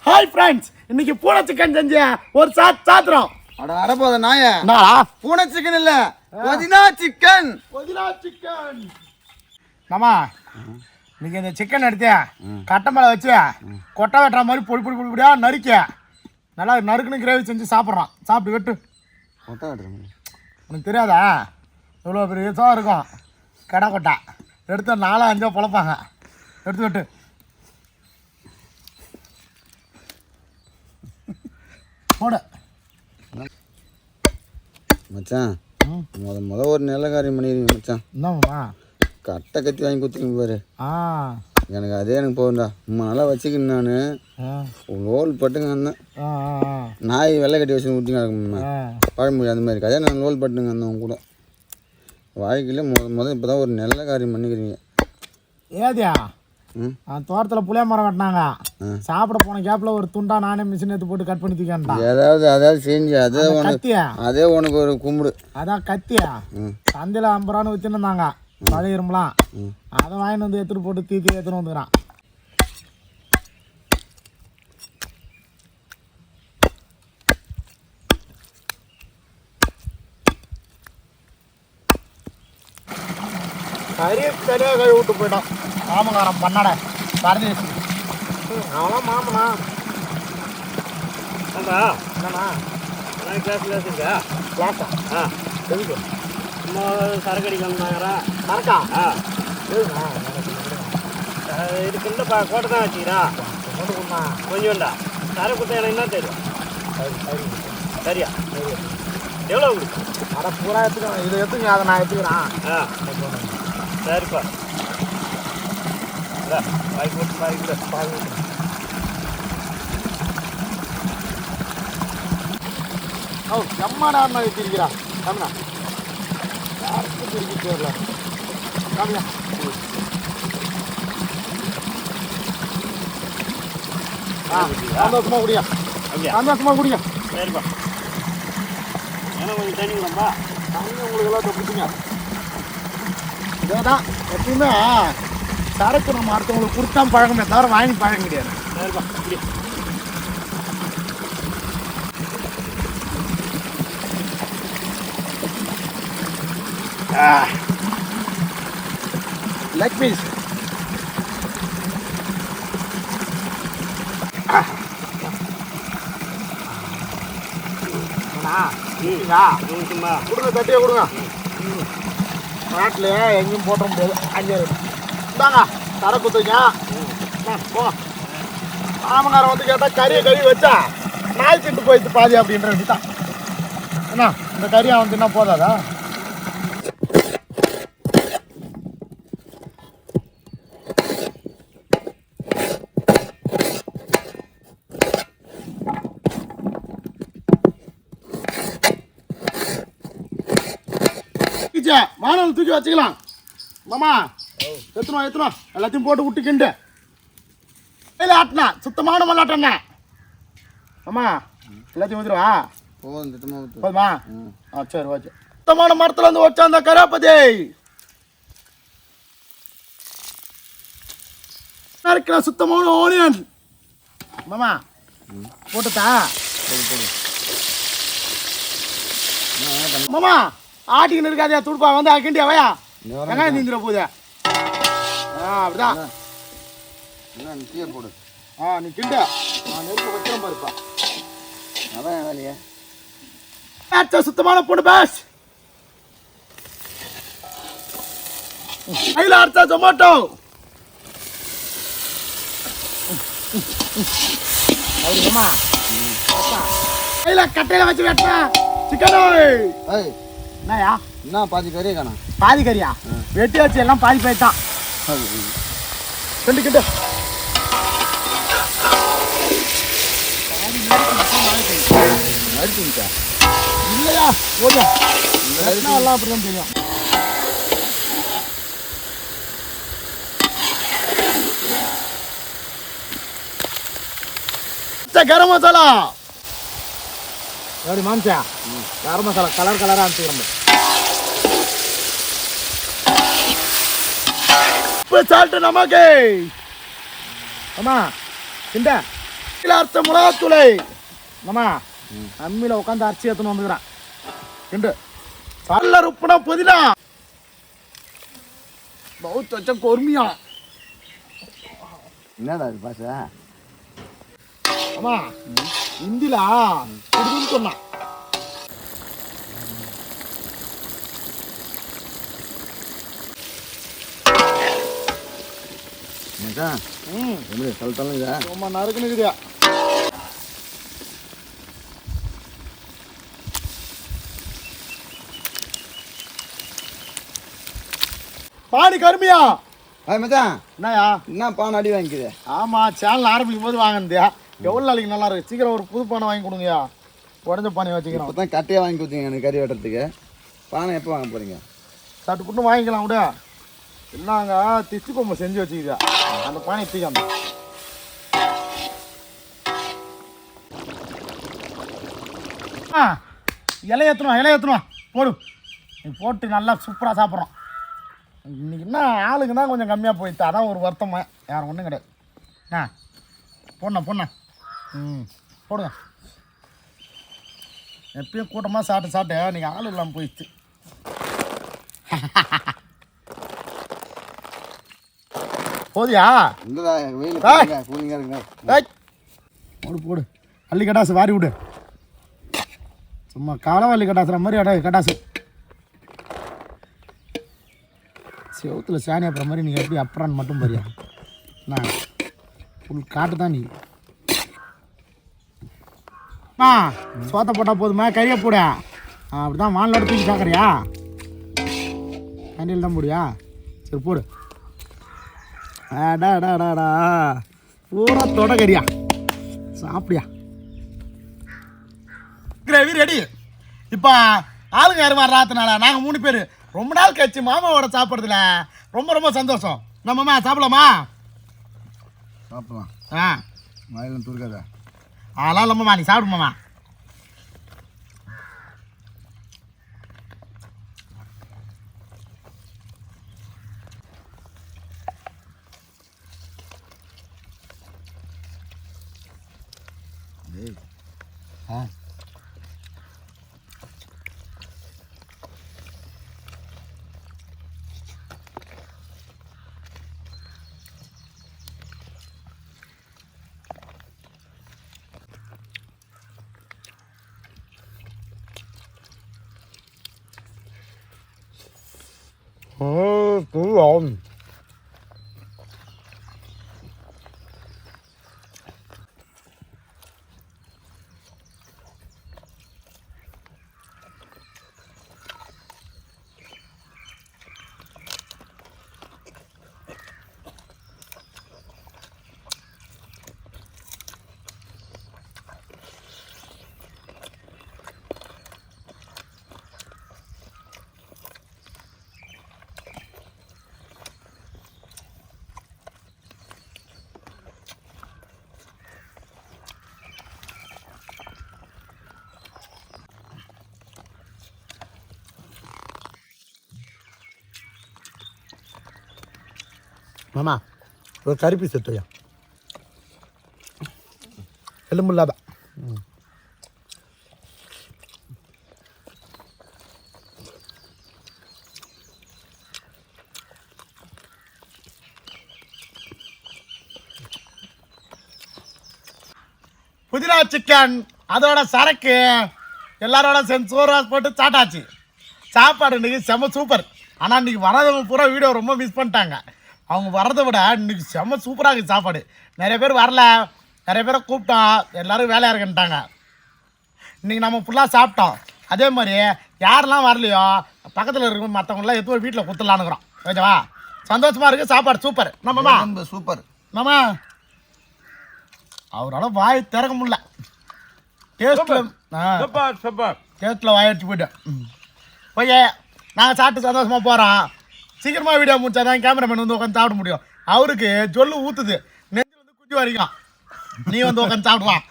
Hi friends, இன்னைக்கு பூனை chicken செஞ்ச ஒரு சாத்திரம். அட அடப்போத நாய, பூனை சிக்கன் இல்ல, புதினா சிக்கன். மாமா, இன்னைக்கு இந்த சிக்கன் எடுத்தியா கட்டை மேலே வச்சு கொட்டை வெட்டுற மாதிரி பொடி பொடி பொடி பொடியா நறுக்க நல்லா நறுக்குன்னு கிரேவி செஞ்சு சாப்பிட்றான். சாப்பிட்டு வெட்டு. கொட்டை வெட்டுற உனக்கு தெரியாதா? இவ்வளோ பெரிய சோகம் இருக்கும் கடை கொட்டை எடுத்து 4-5 பொழப்பாங்க. எடுத்து வெட்டு. போட மச்சான், முத ஒரு நல்ல காரியம் பண்ணிடுங்க மச்சான். என்னம்மா? கட்டை கத்தி வாங்கி கொடுத்துருங்க பாரு. எனக்கு அதே எனக்கு போகும்டா. 3 நாளாக வச்சுக்கின்னு நான் லோல் பட்டுங்க வந்தேன். நாய் வெள்ளை கட்டி வச்சு ஊற்றிங்க பழமொழி அந்த மாதிரி கதையை நான் லோல் பட்டுங்க வந்தேன். அவங்க கூட வாழ்க்கையில் முதல் இப்போ தான் ஒரு நல்ல காரியம் பண்ணிக்கிறீங்க. ஏதியா தோட்டத்தில் புளிய மரம் வெட்டினாங்க. சாப்பிட போன கேப்பில் ஒரு துண்டா நானே மிஷின் எடுத்து போட்டு கட் பண்ணி தூக்கிட்டேன். அதாவது செஞ்சு அதே உனக்கு ஒரு கும்பிடு. அதான் கத்தியா சந்தையில் 50 ரூபான்னு வச்சுருந்தாங்க பழைய இரும்பலாம். அதை வாங்கிட்டு வந்து எடுத்துட்டு போட்டு தீத்தி எடுத்துன்னு வந்துக்கிறான். கறி சரியாக கழுவி விட்டு போயிட்டான். மாமங்காரம் பண்ணாட பரதேசி அவனா மாமனா என்னண்ணா கிளாஸா எதுக்கு சும்மா சரக்கு அடிக்கணுங்கிறா மறக்கா இதுக்குள்ளப்பா கோட்டை தான் வச்சுக்கிறா கொஞ்சம்டா சரக்கு குத்த எனக்கு என்ன தெரியும். சரியா எவ்வளோ கொடுக்கும்? அட பூரா எடுத்துக்கணும். இதை எடுத்துங்க, அதை நான் எடுத்துக்கிறேன். சரிப்பா பாய் போட்டு பாய் எம்மாடா திருக்கிறா கம்னா யாருக்கு திருக்கி தெரியல. கம்மியா சந்தோஷமா குடியா, சந்தோஷமா குடியா. சரிப்பா, ஏன்னா கொஞ்சம் தண்ணி விடம்பா. தண்ணி உங்களுக்கு எல்லாம் பிடிச்சிங்க. இதேதான் எப்பயுமே சரக்கு நம்ம அடுத்தவங்களுக்கு கொடுத்தா பழக்கமே தவிர வாங்கி பழக்கம் கிடையாது. சரிப்பா இப்படி லெக் பீஸ் கொடுங்க, தட்டியே கொடுங்க. நாட்டில் எங்கேயும் போட்ட முடியாது. 5 இந்தாங்க சரக்கு குத்துங்க. போங்க. மாமங்காரம் வந்து கேட்டால் கறியை கறி வச்சா நாய் திட்டு போயிடுச்சு பாதி அப்படின்ற தான். என்ன இந்த கறியை வந்து என்ன போதாதா? மாணவன் தூக்கி வச்சுக்கலாம். மாமா எத்தணும் எல்லாத்தையும் போட்டு விட்டுக்கிண்டு கையில் ஆட்டினா சுத்தமான மல்லாட்டண்ணா. மாமா எல்லாத்தையும் ஊற்றுருவா போதுமா? சரி ஓகே. சுத்தமான மரத்தில் வந்து வச்சா அந்த கராப்பதி இருக்கிற சுத்தமான ஓனியன். மாமா போட்டுத்தா. மாமா ஆட்டிக்கின்னு இருக்காதே துடுப்பா வந்து கிண்டியா வயா வெங்காயம் நீந்துற போதே. அப்படிதான் போடு. நீ கிண்ட நெருப்பு வச்சிரம் பாருப்பா. அதான் வேலையா சுத்தமான பொண்ணு பேஸ். கையில் அரைச்சா டொமாட்டோ. கையில் கட்டையில வச்சு வெட்டா சிக்கனோ. என்னயா என்ன பாதி கறியா காணா? பாதி கறியா வெட்டி வச்சு எல்லாம் பாதி போயிட்டான். கிண்டு கிண்டு இல்லையா போதும். எல்லாம் அப்படிதான் தெரியும். கரம் மசாலா எப்படி மாமிச்சா? கரம் மசாலா கலராக அனுப்பிக்கிறோம். உப்பு சால்ட்டு நமக்கு. அம்மா கிண்ட இல்லை அரைச்ச மிளகாத்தூளை நம்ம அம்மியில் உட்காந்து அரைச்சி ஏற்றணும் வந்துக்கிறேன் ரெண்டு நல்ல உப்புனா புதினா பௌத் வச்ச பொறுமையா என்னடா இது பாசா அம்மா இந்திலா குடுன்னு சொன்னான் எப்படி சொல்லிட்டாலும் இதா ரொம்ப நறுக்குன்னு இருக்குதா பாடி கருமையா மச்சான் என்னயா என்ன பானை அடி வாங்கிக்குது ஆமா சேனல் ஆரம்பிக்கும் போது வாங்கினதியா எவ்வளோ நாளைக்கு நல்லா இருக்கு சீக்கிரம் ஒரு புது பானை வாங்கி கொடுங்கயா உடஞ்ச பானை வச்சுக்கிறோம் இப்போ தான் கட்டையாக வாங்கி கொடுத்தீங்க எனக்கு கறி வெட்டுறதுக்கு பானை எப்போ வாங்க போகிறீங்க சட்டு புட்டு வாங்கிக்கலாம் விட என்னங்க திச்சு கொம்பை செஞ்சு வச்சுக்கிதா அந்த பானை தூக்காம இலை ஏற்றணும் போடு நீ போட்டு நல்லா சூப்பராக சாப்பிட்றோம் இன்னைக்கு என்ன ஆளுங்க தான் கொஞ்சம் கம்மியாக போயிட்டு அதான் ஒரு வருத்தமா யாரும் ஒன்றும் கிடையாது பொண்ணா போடுங்க எப்பயும் கூட்டமாக சாப்பிட்டு இன்றைக்கி ஆள் இல்லாமல் போயிடுச்சு போதியா இங்கடா வெயில் கூலிங்காக இருக்குங்க போடு அள்ளி கட்டாசு வாரி விடு சும்மா காலவாளி கட்டாசுற மாதிரி கட்டாசு செவத்தில் சாணி அப்புறம் மாதிரி நீங்கள் எப்படி அப்புறான்னு மட்டும் பாரியா நான் ஃபுல் காட்டு தான் நீ சோத்தை போட்டால் போதுமா கறியை போட அப்படி தான் வானிலோட தூக்கி சாக்கிறியா தண்ணியில் தான் போடியா சரி போடு அடாடாடாடா பூரா தொட கறியா சாப்பிடியா கிரேவி ரெடி இப்போ ஆளுங்க யாரும் வர்றாதுனால நாங்கள் 3 பேர் ரொம்ப நாள் கழிச்சு மாமாவோட சாப்பிட்றதுல ரொம்ப ரொம்ப சந்தோஷம் நம்மம்மா சாப்பிடலாமா சாப்பிடலாம் வாயிலும் துருக்காதா அதெல்லாம் இல்லைம்மா நீ சாப்பிடுமாம்மா Đúng rồi. மாமா ஒரு கறி பீஸ் எடுத்துயா எலும்பு இல்லாத புதினா சிக்கன் அதோட சரக்கு எல்லாரோட சேர்ந்து சோறு போட்டு சாட்டாச்சு சாப்பாடு இன்னைக்கு செம்ம சூப்பர் ஆனால் இன்னைக்கு வரதவங்க பூரா வீடியோ ரொம்ப மிஸ் பண்ணிட்டாங்க அவங்க வரதை விட இன்னைக்கு செம்ம சூப்பராக இருக்குது சாப்பாடு நிறைய பேர் வரல நிறைய பேரை கூப்பிட்டோம் எல்லோரும் வேலையாக இருக்குன்ட்டாங்க இன்றைக்கி நம்ம ஃபுல்லாக சாப்பிட்டோம் அதே மாதிரி யாரெல்லாம் வரலையோ பக்கத்தில் இருக்க மற்றவங்களாம் எதுவும் வீட்டில் கொடுத்துடலான்னுக்குறோம் ஓகேவா சந்தோஷமாக இருக்குது சாப்பாடு சூப்பர் நம்மம்மா சூப்பர் நம்ம அவரால் வாய் திறக்க முடியல டேஸ்ட்டில் வாய் அடிச்சு போய்ட்டேன் ஓகே நாங்கள் சாப்பிட்டு சந்தோஷமாக போகிறோம் சீக்கிரமாக வீடியோ முடிச்சா தான் கேமராமேன் வந்து உட்காந்து சாப்பிட முடியும் அவருக்கு ஜொல்லு ஊற்றுது நெஞ்சில் வந்து குட்டி வரைக்கும் நீ வந்து உட்காந்து சாப்பிடுவான்